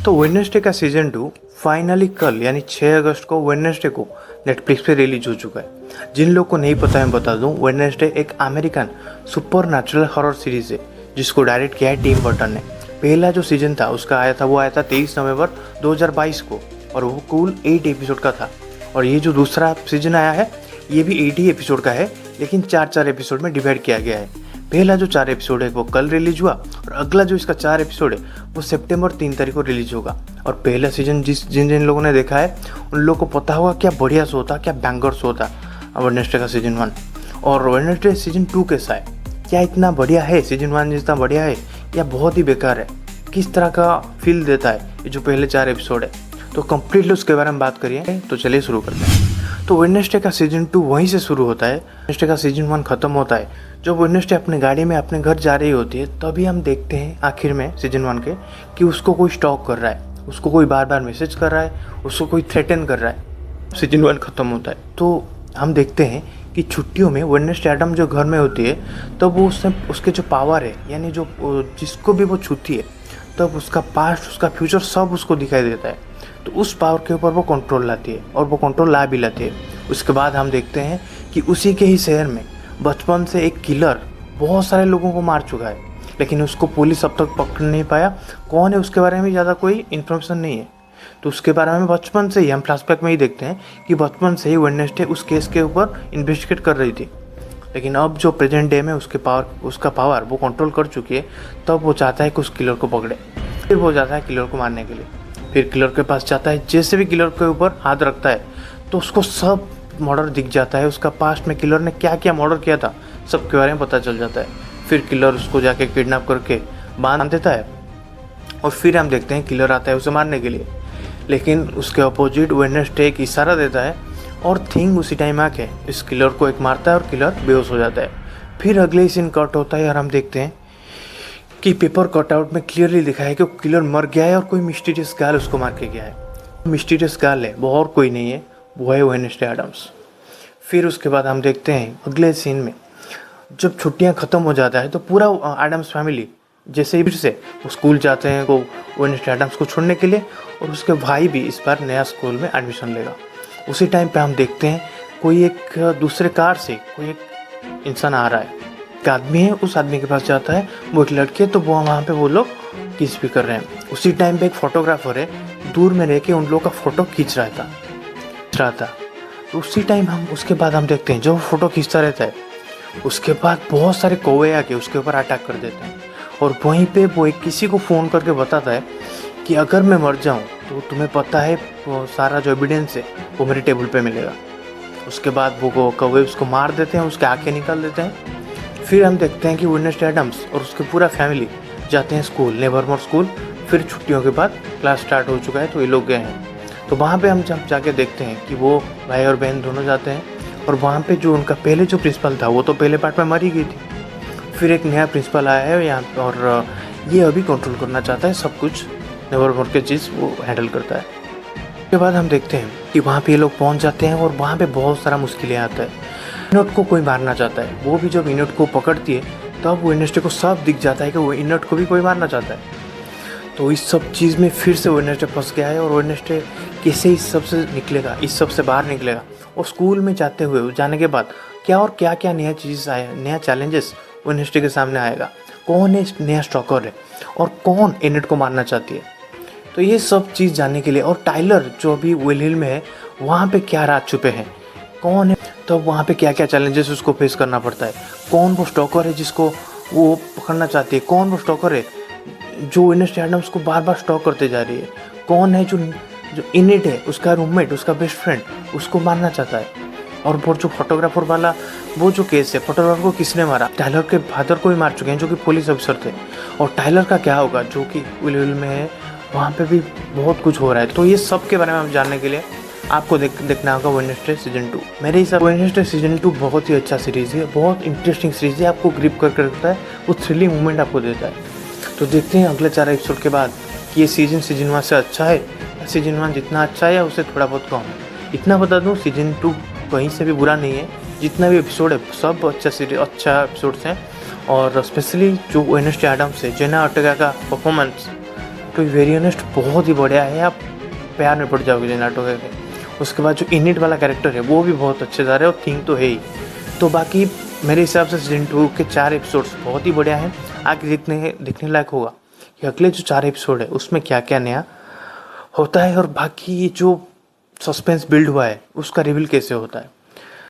तो वेडनेसडे का season 2 finally कल यानी 6 अगस्त को वेडनेसडे को नेटफ्लिक्स पे रिलीज हो चुका है। जिन लोगों को नहीं पता है मैं बता दूं, वेडनेसडे एक American super natural horror series है जिसको डायरेक्ट किया है टिम बर्टन ने। पहला जो सीजन था उसका आया था 23 नवंबर 2022 को और वो कुल 8 एपिसोड का था। और ये जो दूसरा सीजन आया है ये भी 80 एपिसोड का है, लेकिन 4 एपिसोड में डिवाइड किया गया है। पहला जो 4 एपिसोड है वो कल रिलीज हुआ और अगला जो इसका 4 एपिसोड है वो सितंबर 3 तारीख को रिलीज होगा। और पहला सीजन जिन जिन लोगों ने देखा है उन लोगों को पता होगा क्या बढ़िया शो था, क्या बैंगर शो था वेडनेसडे का सीजन 1। और वेडनेसडे सीजन 2 कैसा है, क्या इतना बढ़िया है सीजन 1 जितना बढ़िया है या बहुत ही बेकार है, किस तरह का फील देता है ये जो पहले 4 एपिसोड है, तो कम्प्लीटली उसके बारे में बात करिए। तो चलिए शुरू करते हैं। तो वेडनेसडे का सीजन 2 वहीं से शुरू होता है। वेडनेसडे का सीजन 1 खत्म होता है जब वेडनेसडे अपने गाड़ी में अपने घर जा रही होती है, तभी हम देखते हैं आखिर में सीजन 1 के कि उसको कोई स्टॉक कर रहा है, उसको कोई बार बार मैसेज कर रहा है, उसको कोई थ्रेटन कर रहा है। सीजन 1 खत्म होता है तो हम देखते हैं कि छुट्टियों में वेडनेसडे एडम जो घर में होती है तब वो उसके जो पावर है यानी जो जिसको भी वो छूती है तब उसका पास्ट उसका फ्यूचर सब उसको दिखाई देता है। तो उस पावर के ऊपर वो कंट्रोल लाती है और वो कंट्रोल ला भी लाती है। उसके बाद हम देखते हैं कि उसी के ही शहर में बचपन से एक किलर बहुत सारे लोगों को मार चुका है, लेकिन उसको पुलिस अब तक पकड़ नहीं पाया। कौन है उसके बारे में ज़्यादा कोई इन्फॉर्मेशन नहीं है। तो उसके बारे में बचपन से ही हम फ्लैशबैक में ही देखते हैं कि बचपन से ही वेडनेसडे उस केस के ऊपर इन्वेस्टिगेट कर रही थी, लेकिन अब जो प्रेजेंट डे में उसका पावर वो कंट्रोल कर चुकी है, तब वो चाहता है कि उस किलर को पकड़े। फिर वो जाता है किलर को मारने के लिए, फिर किलर के पास जाता है। जैसे भी किलर के ऊपर हाथ रखता है तो उसको सब मर्डर दिख जाता है, उसका पास्ट में किलर ने क्या क्या मर्डर किया था सब के बारे में पता चल जाता है। फिर किलर उसको जाके किडनैप करके बांध देता है और फिर हम देखते हैं किलर आता है उसे मारने के लिए, लेकिन उसके अपोजिट वेडनेसडे एक इशारा देता है और थिंग उसी टाइम आके इस किलर को एक मारता है और किलर बेहोश हो जाता है। फिर अगले सीन कट होता है और हम देखते हैं कि पेपर कटआउट में क्लियरली लिखा है कि वो किलर मर गया है और कोई मिस्टीरियस गाल उसको मार के गया है। मिस्टीरियस गाल है, वो और कोई नहीं है, वो है वेडनेसडे एडम्स। फिर उसके बाद हम देखते हैं अगले सीन में जब छुट्टियां ख़त्म हो जाता है तो पूरा एडम्स फैमिली जैसे ही फिर से वो स्कूल जाते हैं वो वेडनेसडे एडम्स को छोड़ने के लिए, और उसके भाई भी इस बार नया स्कूल में एडमिशन लेगा। उसी टाइम पे हम देखते हैं कोई एक दूसरे कार से कोई एक इंसान आ रहा है, एक आदमी है, उस आदमी के पास जाता है, वो एक लड़की है, तो वो वहाँ पे वो लोग किस भी कर रहे हैं। उसी टाइम पे एक फोटोग्राफर है दूर में रह के उन लोगों का फ़ोटो खींच रहा था। तो उसी टाइम उसके बाद हम देखते हैं जो फ़ोटो खींचता रहता है उसके बाद बहुत सारे कौवे आके उसके ऊपर अटैक कर देते हैं, और वहीं पे वो एक किसी को फ़ोन करके बताता है कि अगर मैं मर जाऊँ तो तुम्हें पता है वो सारा जो एविडेंस है वो मेरे टेबल पे मिलेगा। उसके बाद वो कौवे उसको मार देते हैं, उसके आँखें निकाल देते हैं। फिर हम देखते हैं कि वेडनेसडे एडम्स और उसके पूरा फैमिली जाते हैं स्कूल, नेवरमोर स्कूल। फिर छुट्टियों के बाद क्लास स्टार्ट हो चुका है तो ये लोग गए हैं। तो वहाँ पे हम जब जाके देखते हैं कि वो भाई और बहन दोनों जाते हैं, और वहाँ पे जो उनका पहले जो प्रिंसिपल था वो तो पहले पार्ट में मर ही गई थी। फिर एक नया प्रिंसिपल आया है यहाँ पे और ये अभी कंट्रोल करना चाहता है सब कुछ, नेवरमोर के चीज़ वो हैंडल करता है। उसके बाद हम देखते हैं कि वहाँ पे ये लोग पहुँच जाते हैं और वहाँ पे बहुत सारा मुश्किलें आता है। इनोट को कोई मारना चाहता है, वो भी जब इनोट को पकड़ती है तब वेडनेसडे को सब दिख जाता है कि वो इनोट को भी कोई मारना चाहता है। तो इस सब चीज़ में फिर से वेडनेसडे फंस गया है और वेडनेसडे कैसे इस सब से निकलेगा, इस सब से बाहर निकलेगा। और स्कूल में जाने के बाद क्या नया चीज़ आया, नया चैलेंजेस वेडनेसडे के सामने आएगा, कौन है नया स्टॉकर है और कौन इनोट को मारना चाहती है। तो ये सब चीज़ जानने के लिए, और टाइलर जो अभी विल हिल में है वहाँ पे क्या राज छुपे हैं, कौन है, तो वहाँ पे क्या क्या चैलेंजेस उसको फेस करना पड़ता है, कौन वो स्टॉकर है जिसको वो पकड़ना चाहती है, कौन वो स्टॉकर है जो वेडनेसडे एडम्स को बार बार स्टॉक करते जा रही है, कौन है जो इनिट है उसका रूममेट उसका बेस्ट फ्रेंड उसको मारना चाहता है, और वो जो फोटोग्राफर वाला वो जो केस है फोटोग्राफर को किसने मारा, टाइलर के फादर को ही मार चुके हैं जो कि पुलिस अफसर थे। और टाइलर का क्या होगा जो कि विल हिल में है, वहाँ पे भी बहुत कुछ हो रहा है। तो ये सब के बारे में हम जानने के लिए आपको देखना होगा वेडनेसडे सीजन 2। मेरे हिसाब से वेडनेसडे सीजन 2 बहुत ही अच्छा सीरीज़ है, बहुत इंटरेस्टिंग सीरीज़ है, आपको ग्रिप करके रखता है, वो थ्रिलिंग मोमेंट आपको देता है। तो देखते हैं अगले 4 एपिसोड के बाद कि ये सीजन 1 से अच्छा है या सीजन 1 जितना अच्छा है या उससे थोड़ा बहुत कम है। इतना बता दूँ सीजन 2 कहीं से भी बुरा नहीं है, जितना भी एपिसोड है सब अच्छा एपिसोड्स हैं। और स्पेशली जो वेडनेसडे एडम्स है, जेना ऑर्टेगा का performance to be very honest बहुत ही बढ़िया है, आप प्यार में पड़ जाओगे जी नाटो के। उसके बाद जो इनिट वाला कैरेक्टर है वो भी बहुत अच्छे जा रहे हैं और थिंग तो है ही। तो बाकी मेरे हिसाब से सीजन 2 के 4 एपिसोड्स बहुत ही बढ़िया हैं। आगे देखने लायक होगा कि अगले जो 4 एपिसोड है उसमें क्या क्या नया होता है और बाकी जो सस्पेंस बिल्ड हुआ है उसका रिवील कैसे होता है।